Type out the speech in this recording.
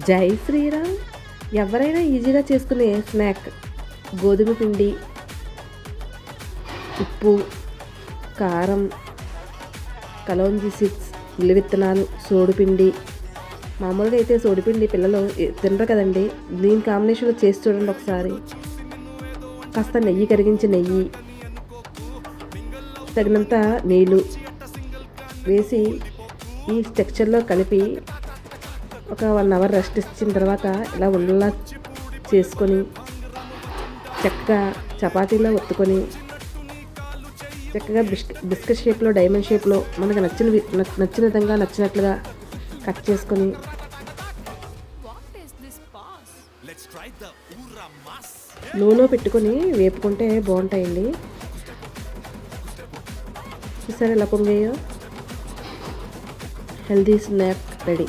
జై శ్రీరామ్. ఎవరైనా ఈజీగా చేసుకునే స్నాక్ గోధుమ పిండి, ఉప్పు, కారం, కలోంజీ సీడ్స్, ఉల్లి విత్తనాలు, సోడిపిండి. మామూలుగా అయితే సోడిపిండి పిల్లలు తినరు కదండి. దీని కాంబినేషన్లో చేసి చూడండి ఒకసారి. కాస్త నెయ్యి, కరిగించిన నెయ్యి, తగినంత నీళ్ళు వేసి ఈ టెక్స్చర్లో కలిపి ఒక 1 అవర్ రెస్ట్ ఇచ్చిన తర్వాత ఇలా ఉండలా చేసుకొని చక్కగా చపాతీలో ఒత్తుకొని చక్కగా బిస్కెట్ షేప్లో, డైమండ్ షేప్లో మనకు నచ్చిన విధంగా నచ్చినట్లుగా కట్ చేసుకొని నూనె పెట్టుకొని వేపుకుంటే బాగుంటాయండి. చూసారా ఎలా పొంగాయో? Healthy snack ready.